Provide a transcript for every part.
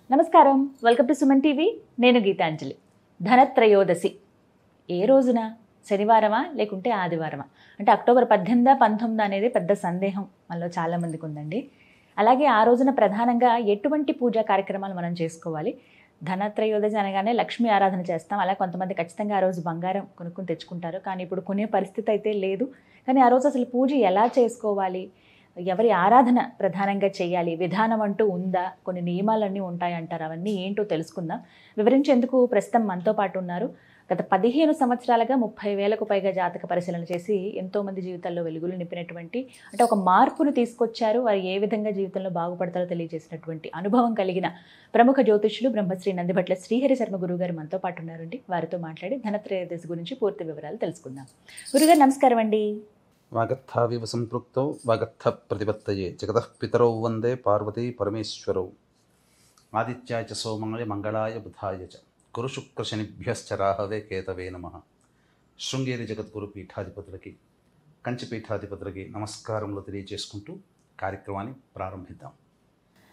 నమస్కారం, welcome to Suman TV. నేను గీతాంజలి. ధనత్రయోదశి ఏ రోజున? శనివారమా లేకుంటే ఆదివారమా? అంటే అక్టోబర్ 18, 19 అనేది పెద్ద సందేహం మనలో చాలామందికి ఉందండి. అలాగే ఆ రోజున ప్రధానంగా ఎటువంటి పూజా కార్యక్రమాలు మనం చేసుకోవాలి? ధనత్రయోదశి అనగానే లక్ష్మీ ఆరాధన చేస్తాం. అలా కొంతమంది ఖచ్చితంగా ఆ రోజు బంగారం కొనుక్కొని తెచ్చుకుంటారు. కానీ ఇప్పుడు కొనే పరిస్థితి అయితే లేదు. కానీ ఆ రోజు అసలు పూజ ఎలా చేసుకోవాలి? ఎవరి ఆరాధన ప్రధానంగా చేయాలి? విధానం అంటూ ఉందా? కొన్ని నియమాలన్నీ ఉంటాయంటారు. అవన్నీ ఏంటో తెలుసుకుందాం. వివరించేందుకు ప్రస్తుతం మనతో పాటు ఉన్నారు. గత 15 సంవత్సరాలుగా 30,000కు పైగా జాతక పరిశీలన చేసి ఎంతోమంది జీవితాల్లో వెలుగులు నింపినటువంటి, అంటే ఒక మార్పును తీసుకొచ్చారు, వారు ఏ విధంగా జీవితంలో బాగుపడతారో తెలియజేసినటువంటి అనుభవం కలిగిన ప్రముఖ జ్యోతిష్యులు బ్రహ్మశ్రీ నందిభట్ల శ్రీహరి శర్మ గురువు గారు మనతో పాటు ఉన్నారండి. వారితో మాట్లాడి ధనత్రయోదశి గురించి పూర్తి వివరాలు తెలుసుకుందాం. గురుగారు నమస్కారం అండి. వాగర్థావివ సంపృక్తౌ వాగర్థ ప్రతిపత్తయే జగతః పితరౌ వందే పార్వతీ పరమేశ్వరౌ. ఆదిత్యాయ చ సోమాయ మంగళాయ బుధాయ చ గురు శుక్ర శనిభ్యశ్చ రాహవే కేతవే నమః. శృంగేరి జగద్గురు పీఠాధిపతులకి, కంచి పీఠాధిపతులకి నమస్కారములు తెలియజేసుకుంటూ కార్యక్రమాన్ని ప్రారంభిద్దాం.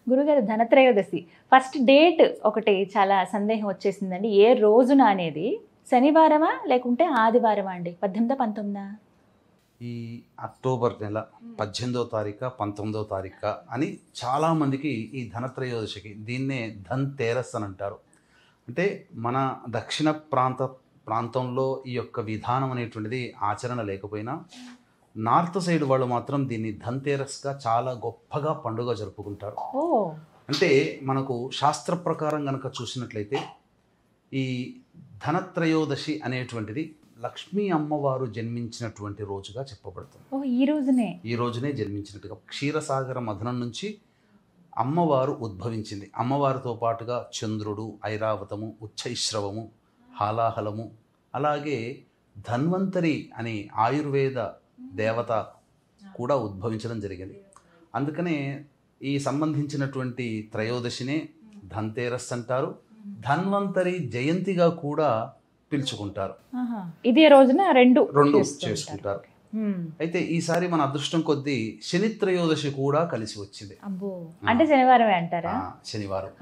గురుగారు, ధనత్రయోదశి ఫస్ట్ డేట్ ఒకటి చాలా సందేహం వచ్చేసిందండి. ఏ రోజున అనేది? శనివారమా లేకుంటే ఆదివారమా అండి? 18, 19? ఈ అక్టోబర్ నెల 18వ తారీఖు 19వ తారీఖు అని చాలామందికి ఈ ధనత్రయోదశికి, దీన్నే ధన్ తేరస్ అని అంటారు. అంటే మన దక్షిణ ప్రాంతంలో ఈ యొక్క విధానం అనేటువంటిది ఆచరణ లేకపోయినా, నార్త్ సైడ్ వాళ్ళు మాత్రం దీన్ని ధన్ తేరస్గా చాలా గొప్పగా పండుగ జరుపుకుంటారు. అంటే మనకు శాస్త్ర ప్రకారం కనుక చూసినట్లయితే ఈ ధనత్రయోదశి అనేటువంటిది లక్ష్మీ అమ్మవారు జన్మించినటువంటి రోజుగా చెప్పబడుతుంది. ఈ రోజునే జన్మించినట్టుగా. క్షీరసాగర మథనం నుంచి అమ్మవారు ఉద్భవించింది. అమ్మవారితో పాటుగా చంద్రుడు, ఐరావతము, ఉచ్చైశ్రవము, హాలాహలము, అలాగే ధన్వంతరి అనే ఆయుర్వేద దేవత కూడా ఉద్భవించడం జరిగింది. అందుకనే ఈ సంబంధించినటువంటి త్రయోదశినే ధన్తేరస్ అంటారు. ధన్వంతరి జయంతిగా కూడా పిలుచుకుంటారు. ఇదే రోజున రెండు చేసుకుంటారు. అయితే ఈసారి మన అదృష్టం కొద్దీ శని త్రయోదశి కూడా కలిసి వచ్చింది. అంటే శనివారమే అంటారా? శనివారం.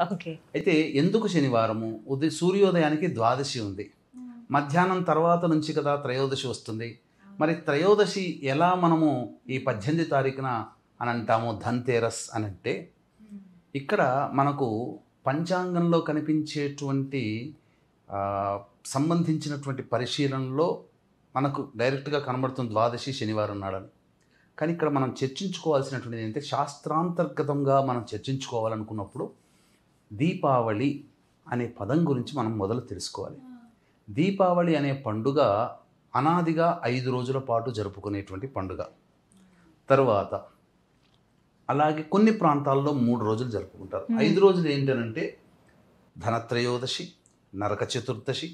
అయితే ఎందుకు శనివారము? సూర్యోదయానికి ద్వాదశి ఉంది, మధ్యాహ్నం తర్వాత నుంచి కదా త్రయోదశి వస్తుంది. మరి త్రయోదశి ఎలా మనము ఈ 18 తారీఖున అని అంటాము ధన్తేరస్ అని అంటే, ఇక్కడ మనకు పంచాంగంలో కనిపించేటువంటి సంబంధించినటువంటి పరిశీలనలో మనకు డైరెక్ట్గా కనబడుతుంది ద్వాదశి శనివారం నాడని. కానీ ఇక్కడ మనం చర్చించుకోవాల్సినటువంటిది ఏంటంటే, శాస్త్రాంతర్గతంగా మనం చర్చించుకోవాలనుకున్నప్పుడు దీపావళి అనే పదం గురించి మనం మొదలు తెలుసుకోవాలి. దీపావళి అనే పండుగ అనాదిగా 5 రోజుల పాటు జరుపుకునేటువంటి పండుగ. తరువాత అలాగే కొన్ని ప్రాంతాల్లో 3 రోజులు జరుపుకుంటారు. 5 రోజులు ఏంటనంటే ధనత్రయోదశి, నరక చతుర్దశి,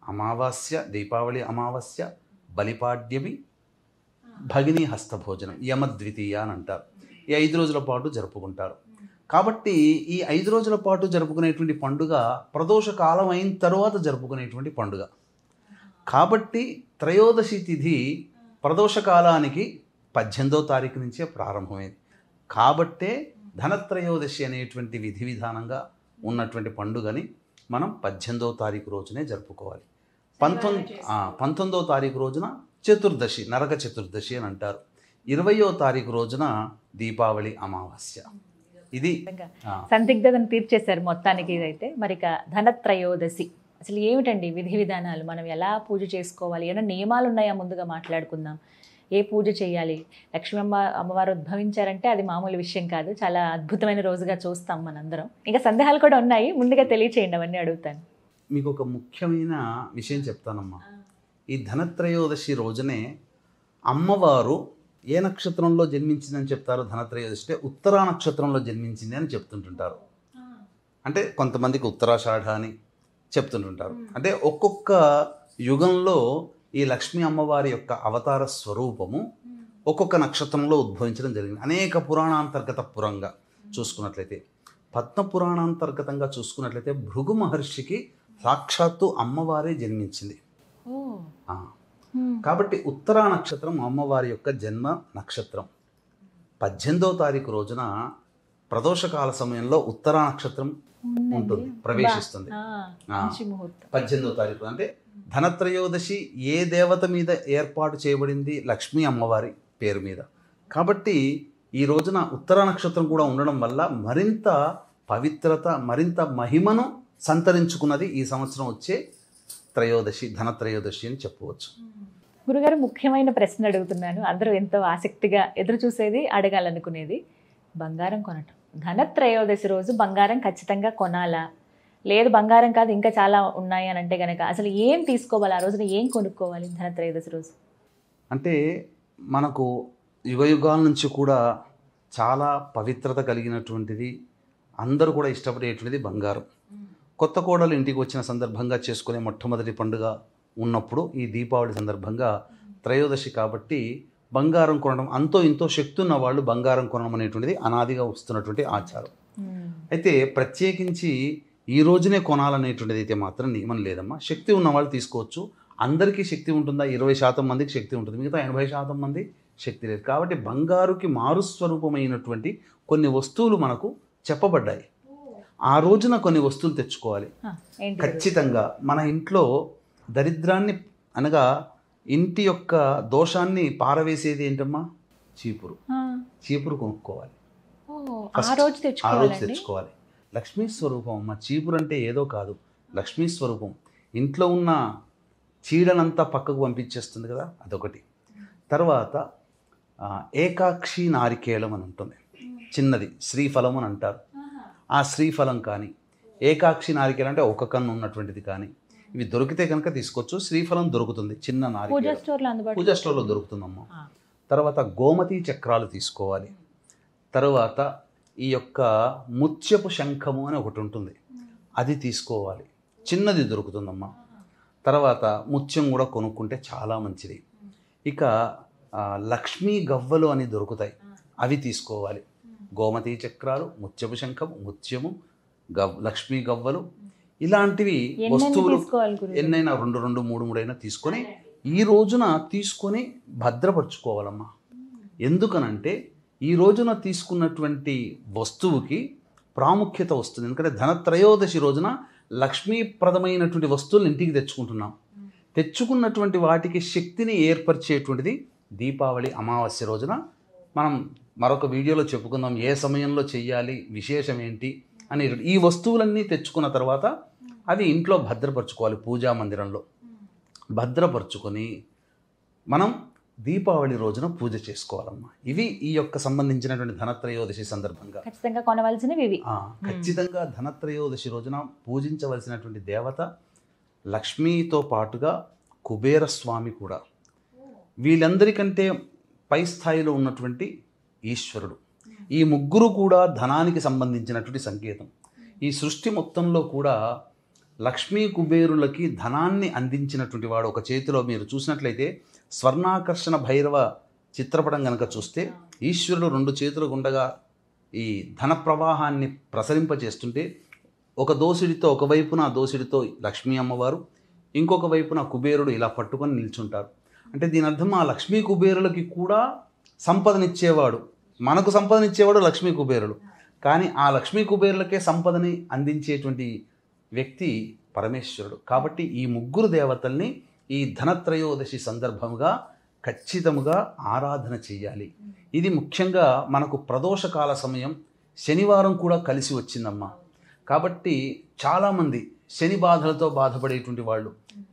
అమావాస్య, దీపావళి అమావాస్య, బలిపాడ్యమి, భగిని హస్తభోజనం, యమద్వితీయ అని అంటారు. ఈ 5 రోజుల పాటు జరుపుకుంటారు. కాబట్టి ఈ 5 రోజుల పాటు జరుపుకునేటువంటి పండుగ ప్రదోష కాలం అయిన తర్వాత జరుపుకునేటువంటి పండుగ. కాబట్టి త్రయోదశి తిథి ప్రదోష కాలానికి 18వ తారీఖు నుంచే ప్రారంభమైంది. కాబట్టే ధనత్రయోదశి అనేటువంటి విధి విధానంగా ఉన్నటువంటి పండుగని మనం 18వ తారీఖు రోజునే జరుపుకోవాలి. 19వ తారీఖు రోజున చతుర్దశి, నరక చతుర్దశి అని అంటారు. 20వ తారీఖు రోజున దీపావళి అమావాస్య. ఇది సందిగ్ధతను తీర్చేశారు మొత్తానికి. ఇదైతే మరి ఇక ధనత్రయోదశి అసలు ఏమిటండి విధి విధానాలు? మనం ఎలా పూజ చేసుకోవాలి? ఏమైనా నియమాలు ఉన్నాయా? ముందుగా మాట్లాడుకుందాం. ఏ పూజ చేయాలి? లక్ష్మీ అమ్మవారు ఉద్భవించారంటే అది మామూలు విషయం కాదు. చాలా అద్భుతమైన రోజుగా చూస్తాం మనందరం. ఇంకా సందేహాలు కూడా ఉన్నాయి, ముందుగా తెలియచేయండి, అవన్నీ అడుగుతాను. మీకు ఒక ముఖ్యమైన విషయం చెప్తానమ్మా. ఈ ధనత్రయోదశి రోజునే అమ్మవారు ఏ నక్షత్రంలో జన్మించిందని చెప్తారు? ధనత్రయోదశి అంటే ఉత్తరా నక్షత్రంలో జన్మించింది అని చెప్తుంటుంటారు. అంటే కొంతమందికి ఉత్తరాషాఢ అని చెప్తుంటుంటారు. అంటే ఒక్కొక్క యుగంలో ఈ లక్ష్మీ అమ్మవారి యొక్క అవతార స్వరూపము ఒక్కొక్క నక్షత్రంలో ఉద్భవించడం జరిగింది. అనేక పురాణాంతర్గత పురంగా చూసుకున్నట్లయితే, పద్మ పురాణాంతర్గతంగా చూసుకున్నట్లయితే భృగు మహర్షికి సాక్షాత్తు అమ్మవారే జన్మించింది. కాబట్టి ఉత్తరా నక్షత్రం అమ్మవారి యొక్క జన్మ నక్షత్రం. 18వ తారీఖు రోజున ప్రదోషకాల సమయంలో ఉత్తరా నక్షత్రం ఉంటుంది, ప్రవేశిస్తుంది. మంచి ముహూర్తం. 18వ తారీఖు అంటే ధనత్రయోదశి ఏ దేవత మీద ఏర్పాటు చేయబడింది? లక్ష్మీ అమ్మవారి పేరు మీద. కాబట్టి ఈ రోజున ఉత్తర నక్షత్రం కూడా ఉండడం వల్ల మరింత పవిత్రత, మరింత మహిమను సంతరించుకున్నది ఈ సంవత్సరం వచ్చే త్రయోదశి, ధనత్రయోదశి అని చెప్పవచ్చు. గురుగారు, ముఖ్యమైన ప్రశ్న అడుగుతున్నాను. అందరూ ఎంతో ఆసక్తిగా ఎదురు చూసేది, అడగాలనుకునేది, బంగారం కొనటం. ధనత్రయోదశి రోజు బంగారం ఖచ్చితంగా కొనాలా, లేదు బంగారం కాదు ఇంకా చాలా ఉన్నాయి అని అంటే కనుక అసలు ఏం తీసుకోవాలి, ఆ రోజున ఏం కొనుక్కోవాలి ధనత్రయోదశి రోజు? అంటే మనకు యుగయుగాల నుంచి కూడా చాలా పవిత్రత కలిగినటువంటిది, అందరూ కూడా ఇష్టపడేటువంటిది బంగారం. కొత్త కోడలు ఇంటికి వచ్చిన సందర్భంగా చేసుకునే మొట్టమొదటి పండుగ ఉన్నప్పుడు ఈ దీపావళి సందర్భంగా త్రయోదశి కాబట్టి బంగారం కొనడం, అంతో ఇంతో శక్తి ఉన్న వాళ్ళు బంగారం కొనడం అనేటువంటిది అనాదిగా వస్తున్నటువంటి ఆచారం. అయితే ప్రత్యేకించి ఈ రోజునే కొనాలనేటువంటిది అయితే మాత్రం నియమం లేదమ్మా. శక్తి ఉన్న వాళ్ళు తీసుకోవచ్చు. అందరికీ శక్తి ఉంటుందా? 20% మందికి శక్తి ఉంటుంది, మిగతా 80% మంది శక్తి లేదు. కాబట్టి బంగారుకి మారుస్వరూపమైనటువంటి కొన్ని వస్తువులు మనకు చెప్పబడ్డాయి. ఆ రోజున కొన్ని వస్తువులు తెచ్చుకోవాలి. ఖచ్చితంగా మన ఇంట్లో దరిద్రాన్ని అనగా ఇంటి యొక్క దోషాన్ని పారవేసేది ఏంటమ్మా? చీపురు కొనుక్కోవాలి. ఆ రోజు తెచ్చుకోవాలి. లక్ష్మీ స్వరూపం అమ్మ. చీపురు అంటే ఏదో కాదు, లక్ష్మీ స్వరూపం. ఇంట్లో ఉన్న చీడనంతా పక్కకు పంపించేస్తుంది కదా, అదొకటి. తర్వాత ఏకాక్షి నారికేళం అని ఉంటుంది, చిన్నది శ్రీఫలం అని అంటారు. ఆ శ్రీఫలం కానీ, ఏకాక్షి నారికేళం అంటే ఒక కన్ను ఉన్నటువంటిది కానీ, ఇవి దొరికితే కనుక తీసుకోవచ్చు. శ్రీఫలం దొరుకుతుంది, చిన్న నారికేళం పూజా స్టోర్లో దొరుకుతుందమ్మా. తర్వాత గోమతి చక్రాలు తీసుకోవాలి. తర్వాత ఈ యొక్క ముత్యపు శంఖము అని ఒకటి ఉంటుంది, అది తీసుకోవాలి, చిన్నది దొరుకుతుందమ్మా. తర్వాత ముత్యం కూడా కొనుక్కుంటే చాలా మంచిది. ఇక లక్ష్మీ గవ్వలు అని దొరుకుతాయి, అవి తీసుకోవాలి. గోమతి చక్రాలు, ముత్యపు శంఖము, ముత్యము, లక్ష్మీ గవ్వలు, ఇలాంటివి వస్తువులు ఎన్నైనా 2, 3 అయినా తీసుకొని ఈ రోజున తీసుకొని భద్రపరచుకోవాలమ్మా. ఎందుకనంటే ఈ రోజున తీసుకున్నటువంటి వస్తువుకి ప్రాముఖ్యత వస్తుంది. ఎందుకంటే ధనత్రయోదశి రోజున లక్ష్మీప్రదమైనటువంటి వస్తువులు ఇంటికి తెచ్చుకుంటున్నాం. తెచ్చుకున్నటువంటి వాటికి శక్తిని ఏర్పరిచేటువంటిది దీపావళి అమావాస్య రోజున. మనం మరొక వీడియోలో చెప్పుకుందాం ఏ సమయంలో చెయ్యాలి, విశేషం ఏంటి అని. ఈ వస్తువులన్నీ తెచ్చుకున్న తర్వాత అవి ఇంట్లో భద్రపరచుకోవాలి. పూజా మందిరంలో భద్రపరచుకొని మనం దీపావళి రోజున పూజ చేసుకోవాలమ్మా. ఇవి ఈ యొక్క సంబంధించినటువంటి ధనత్రయోదశి సందర్భంగా ఖచ్చితంగా కొనవలసినవి ఇవి. ఖచ్చితంగా ధనత్రయోదశి రోజున పూజించవలసినటువంటి దేవత లక్ష్మీతో పాటుగా కుబేరస్వామి కూడా. వీళ్ళందరికంటే పై స్థాయిలో ఉన్నటువంటి ఈశ్వరుడు. ఈ ముగ్గురు కూడా ధనానికి సంబంధించినటువంటి సంకేతం. ఈ సృష్టి మొత్తంలో కూడా లక్ష్మీ కుబేరులకి ధనాన్ని అందించినటువంటి వాడు. ఒక చేతిలో మీరు చూసినట్లయితే స్వర్ణాకర్షణ భైరవ చిత్రపటం కనుక చూస్తే ఈశ్వరుడు 2 చేతులు గుండగా ఈ ధన ప్రవాహాన్ని ప్రసరింపచేస్తుంటే ఒక దోసిడితో, ఒకవైపున దోసిడితో లక్ష్మీ అమ్మవారు, ఇంకొక వైపున కుబేరుడు ఇలా పట్టుకొని నిల్చుంటారు. అంటే దీని అర్థం ఆ లక్ష్మీ కుబేరులకి కూడా సంపదనిచ్చేవాడు, మనకు సంపదనిచ్చేవాడు లక్ష్మీ కుబేరుడు. కానీ ఆ లక్ష్మీ కుబేరులకే సంపదని అందించేటువంటి వ్యక్తి పరమేశ్వరుడు. కాబట్టి ఈ ముగ్గురు దేవతల్ని ఈ ధనత్రయోదశి సందర్భంగా ఖచ్చితంగా ఆరాధన చెయ్యాలి. ఇది ముఖ్యంగా మనకు ప్రదోషకాల సమయం, శనివారం కూడా కలిసి వచ్చిందమ్మా. కాబట్టి చాలామంది శని బాధలతో బాధపడేటువంటి వాళ్ళు,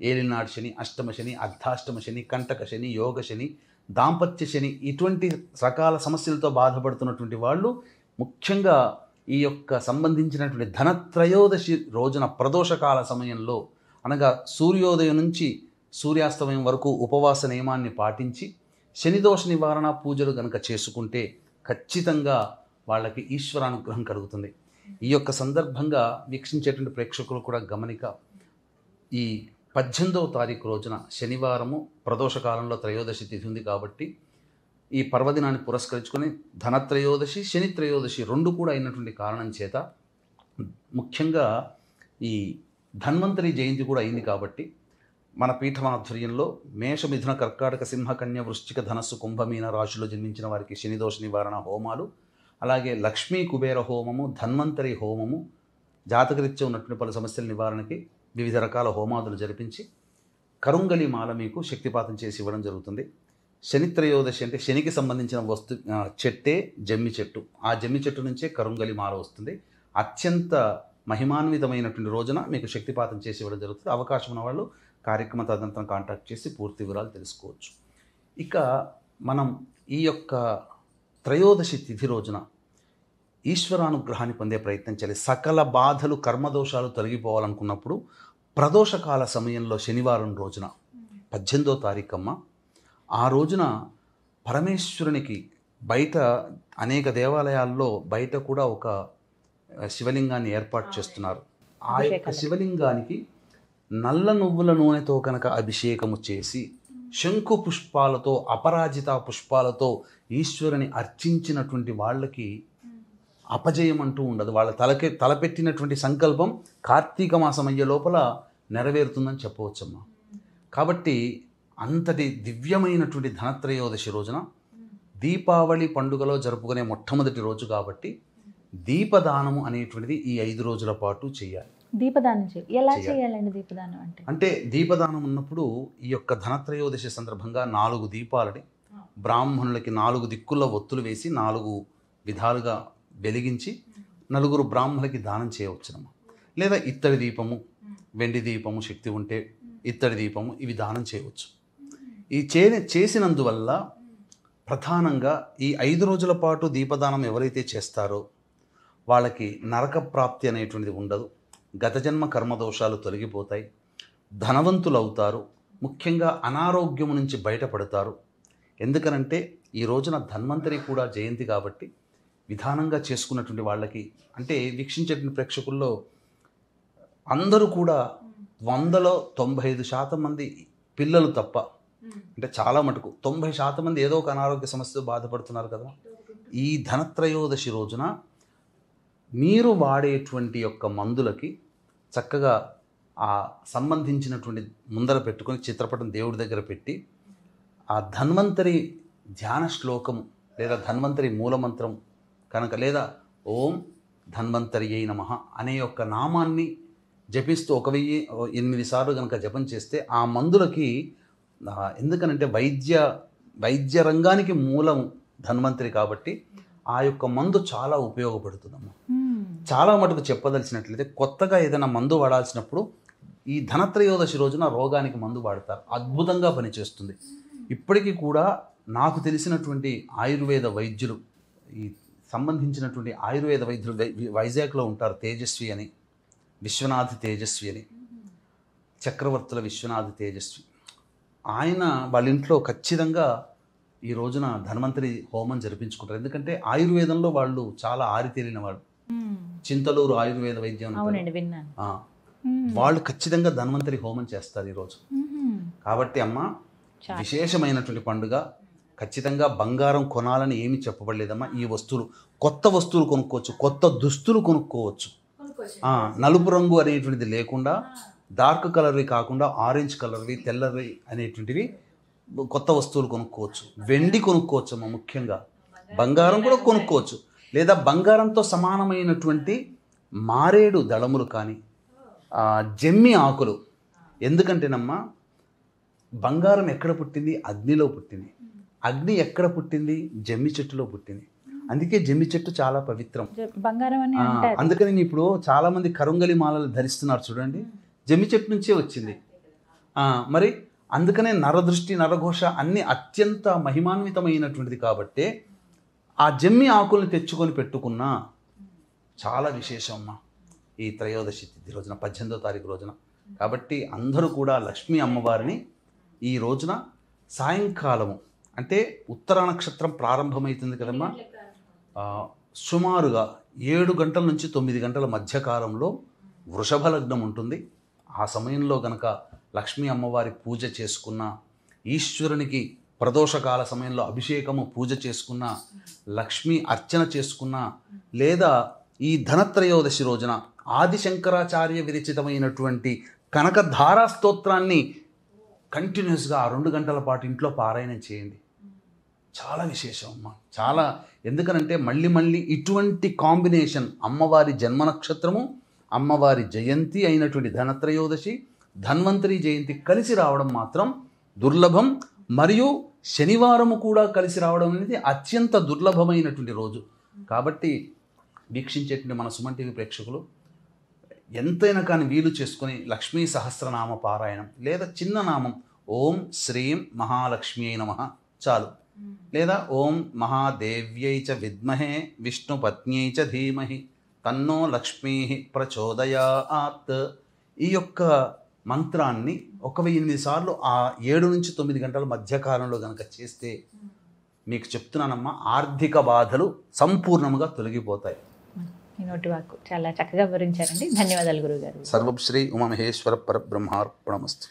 ఏలినాడు శని, అష్టమ శని, అర్ధాష్టమ శని, కంటక శని, యోగ శని, దాంపత్య శని, ఇటువంటి రకాల సమస్యలతో బాధపడుతున్నటువంటి వాళ్ళు ముఖ్యంగా ఈ యొక్క సంబంధించినటువంటి ధనత్రయోదశి రోజున ప్రదోషకాల సమయంలో, అనగా సూర్యోదయం నుంచి సూర్యాస్తమయం వరకు ఉపవాస నియమాన్ని పాటించి శనిదోష నివారణ పూజలు కనుక చేసుకుంటే ఖచ్చితంగా వాళ్ళకి ఈశ్వరానుగ్రహం కలుగుతుంది. ఈ యొక్క సందర్భంగా వీక్షించేటువంటి ప్రేక్షకులు కూడా గమనిక, ఈ 18వ తారీఖు రోజున శనివారము ప్రదోషకాలంలో త్రయోదశి తిథి ఉంది. కాబట్టి ఈ పర్వదినాన్ని పురస్కరించుకొని ధనత్రయోదశి, శని త్రయోదశి 2 కూడా అయినటువంటి కారణం చేత ముఖ్యంగా ఈ ధన్వంతరి జయంతి కూడా అయింది. కాబట్టి మన పీఠమాధ్వర్యంలో మేష, మిథున, కర్కాటక, సింహ, కన్య, వృశ్చిక, ధనస్సు, కుంభమీన రాశుల్లో జన్మించిన వారికి శనిదోష నివారణ హోమాలు, అలాగే లక్ష్మీ కుబేర హోమము, ధన్వంతరి హోమము, జాతకరీత్యా ఉన్నటువంటి పలు సమస్యల నివారణకి వివిధ రకాల హోమాదులు జరిపించి కరుంగలి మాల మీకు శక్తిపాతం చేసి ఇవ్వడం జరుగుతుంది. శనిత్రయోదశి అంటే శనికి సంబంధించిన చెట్టే జమ్మి చెట్టు. ఆ జమ్మి చెట్టు నుంచే కరుంగలి మాల వస్తుంది. అత్యంత మహిమాన్వితమైనటువంటి రోజున మీకు శక్తిపాతం చేసి ఇవ్వడం జరుగుతుంది. అవకాశం ఉన్న వాళ్ళు కార్యక్రమ తదనంతరం కాంటాక్ట్ చేసి పూర్తి వివరాలు తెలుసుకోవచ్చు. ఇక మనం ఈ యొక్క త్రయోదశి తిథి రోజున ఈశ్వరానుగ్రహాన్ని పొందే ప్రయత్నం చేయాలి. సకల బాధలు కర్మదోషాలు తొలగిపోవాలనుకున్నప్పుడు ప్రదోషకాల సమయంలో శనివారం రోజున 18వ తారీఖమ్మ, ఆ రోజున పరమేశ్వరునికి బయట అనేక దేవాలయాల్లో బయట కూడా ఒక శివలింగాన్ని ఏర్పాటు చేస్తున్నారు. ఆ యొక్క శివలింగానికి నల్ల నువ్వుల నూనెతో కనుక అభిషేకము చేసి శంకు పుష్పాలతో అపరాజిత పుష్పాలతో ఈశ్వరుని అర్చించినటువంటి వాళ్ళకి అపజయం అంటూ ఉండదు. వాళ్ళ తలపెట్టినటువంటి సంకల్పం కార్తీక మాసం అయ్యే లోపల నెరవేరుతుందని చెప్పవచ్చమ్మా. కాబట్టి అంతటి దివ్యమైనటువంటి ధనత్రయోదశి రోజున దీపావళి పండుగలో జరుపుకునే మొట్టమొదటి రోజు కాబట్టి దీపదానము అనేటువంటిది ఈ 5 రోజుల పాటు చేయాలి. దీపదానం ఎలా చేయాలండి? దీపదానం అంటే దీపదానం ఉన్నప్పుడు ఈ యొక్క ధనత్రయోదశి సందర్భంగా 4 దీపాలని బ్రాహ్మణులకి 4 దిక్కుల్లో ఒత్తులు వేసి 4 విధాలుగా వెలిగించి 4 బ్రాహ్మణులకి దానం చేయవచ్చునమ్మా. లేదా ఇత్తడి దీపము, వెండి దీపము, శక్తి ఉంటే ఇత్తడి దీపము, ఇవి దానం చేయవచ్చు. ఈ చేసినందువల్ల ప్రధానంగా ఈ 5 రోజుల పాటు దీపదానం ఎవరైతే చేస్తారో వాళ్ళకి నరక ప్రాప్తి అనేటువంటిది ఉండదు. గత జన్మ కర్మదోషాలు తొలగిపోతాయి, ధనవంతులు అవుతారు, ముఖ్యంగా అనారోగ్యం నుంచి బయటపడతారు. ఎందుకనంటే ఈ రోజున ధన్వంతరి కూడా జయంతి కాబట్టి విధానంగా చేసుకున్నటువంటి వాళ్ళకి, అంటే వీక్షించేటువంటి ప్రేక్షకుల్లో అందరూ కూడా 100లో 95% మంది పిల్లలు తప్ప, అంటే చాలా మటుకు 90% మంది ఏదో ఒక అనారోగ్య సమస్యతో బాధపడుతున్నారు కదా. ఈ ధనత్రయోదశి రోజున మీరు వాడేటువంటి యొక్క మందులకి చక్కగా ఆ సంబంధించినటువంటి ముందర పెట్టుకొని చిత్రపటం దేవుడి దగ్గర పెట్టి ఆ ధన్వంతరి ధ్యాన శ్లోకము లేదా ధన్వంతరి మూలమంత్రం కనుక లేదా ఓం ధన్వంతరియై నమః అనే యొక్క నామాన్ని జపిస్తూ 1008 సార్లు కనుక జపం చేస్తే ఆ మందులకి, ఎందుకనంటే వైద్య రంగానికి మూలం ధన్వంతరి కాబట్టి ఆ యొక్క మందు చాలా ఉపయోగపడుతుందమ్మా. చాలా మటుకు చెప్పదలిచినట్లయితే కొత్తగా ఏదైనా మందు వాడాల్సినప్పుడు ఈ ధనత్రయోదశి రోజున రోగానికి మందు వాడతారు. అద్భుతంగా పనిచేస్తుంది. ఇప్పటికీ కూడా నాకు తెలిసినటువంటి ఆయుర్వేద వైద్యులు, ఈ సంబంధించినటువంటి ఆయుర్వేద వైద్యులు వైజాగ్లో ఉంటారు. తేజస్వి అని, విశ్వనాథ్ తేజస్వి అని, చక్రవర్తుల విశ్వనాథ్ తేజస్వి. ఆయన వాళ్ళ ఇంట్లో ఖచ్చితంగా ఈ రోజున ధన్వంతరి హోమం జరిపించుకుంటారు. ఎందుకంటే ఆయుర్వేదంలో వాళ్ళు చాలా ఆరితేలిన వాళ్ళు. చింతలూరు ఆయుర్వేద వైద్యం వాళ్ళు ఖచ్చితంగా ధన్వంతరి హోమం చేస్తారు ఈరోజు. కాబట్టి అమ్మ, విశేషమైనటువంటి పండుగ. ఖచ్చితంగా బంగారం కొనాలని ఏమీ చెప్పబడలేదమ్మా. ఈ వస్తువులు, కొత్త వస్తువులు కొనుక్కోవచ్చు, కొత్త దుస్తులు కొనుక్కోవచ్చు. నలుపు రంగు అనేటువంటిది లేకుండా, డార్క్ కలర్వి కాకుండా ఆరెంజ్ కలర్వి, తెల్లవి అనేటువంటివి కొత్త వస్తువులు కొనుక్కోవచ్చు. వెండి కొనుక్కోవచ్చు అమ్మ. ముఖ్యంగా బంగారం కూడా కొనుక్కోవచ్చు. లేదా బంగారంతో సమానమైనటువంటి మారేడు దళములు కానీ, జమ్మి ఆకులు. ఎందుకంటేనమ్మా, బంగారం ఎక్కడ పుట్టింది? అగ్నిలో పుట్టింది. అగ్ని ఎక్కడ పుట్టింది? జమ్మి చెట్టులో పుట్టింది. అందుకే జమ్మి చెట్టు చాలా పవిత్రం. బంగారం అని అందుకని ఇప్పుడు చాలా మంది కరుంగలి మాలలు ధరిస్తున్నారు చూడండి, జమ్మి చెట్టు నుంచే వచ్చింది. మరి అందుకనే నరదృష్టి, నరఘోష అన్ని అత్యంత మహిమాన్వితమైనటువంటిది కాబట్టే ఆ జమ్మి ఆకుల్ని తెచ్చుకొని పెట్టుకున్నా చాలా విశేషం అమ్మ ఈ త్రయోదశి తిథి రోజున, 18వ తారీఖు రోజున. కాబట్టి అందరూ కూడా లక్ష్మీ అమ్మవారిని ఈ రోజున సాయంకాలము, అంటే ఉత్తర నక్షత్రం ప్రారంభమవుతుంది కదమ్మా, సుమారుగా 7 గంటల నుంచి 9 గంటల మధ్యకాలంలో వృషభ లగ్నం ఉంటుంది. ఆ సమయంలో గనక లక్ష్మీ అమ్మవారి పూజ చేసుకున్న, ఈశ్వరునికి ప్రదోషకాల సమయంలో అభిషేకము పూజ చేసుకున్న, లక్ష్మీ అర్చన చేసుకున్న, లేదా ఈ ధనత్రయోదశి రోజున ఆదిశంకరాచార్య విరచితమైనటువంటి కనకధారా స్తోత్రాన్ని కంటిన్యూస్గా 2 గంటల పాటు ఇంట్లో పారాయణం చేయండి. చాలా విశేషం అమ్మ. చాలా, ఎందుకనంటే మళ్ళీ ఇటువంటి కాంబినేషన్, అమ్మవారి జన్మ నక్షత్రము అమ్మవారి జయంతి అయినటువంటి ధనత్రయోదశి, ధన్వంతరి జయంతి కలిసి రావడం మాత్రం దుర్లభం. మరియు శనివారము కూడా కలిసి రావడం అనేది అత్యంత దుర్లభమైనటువంటి రోజు. కాబట్టి వీక్షించేటువంటి మన సుమన్ టీవీ ప్రేక్షకులు ఎంతైనా కానీ వీలు చేసుకొని లక్ష్మీ సహస్రనామ పారాయణం లేదా చిన్న నామం ఓం శ్రీం మహాలక్ష్మ్యై నమః చాలు, లేదా ఓం మహాదేవ్యై చ విద్మహే విష్ణుపత్న్యై చ ధీమహి తన్నో లక్ష్మీ ప్రచోదయాత్, ఈ యొక్క మంత్రాన్ని 1008 సార్లు ఆ 7 నుంచి 9 గంటల మధ్యకాలంలో కనుక చేస్తే మీకు చెప్తున్నానమ్మా, ఆర్థిక బాధలు సంపూర్ణంగా తొలగిపోతాయి. మీ నోటి వాక్కు చాలా చక్కగా వివరించారండి. ధన్యవాదాలు గురువుగారు. సర్వం శ్రీ ఉమామహేశ్వర పరబ్రహ్మార్పణమస్తు.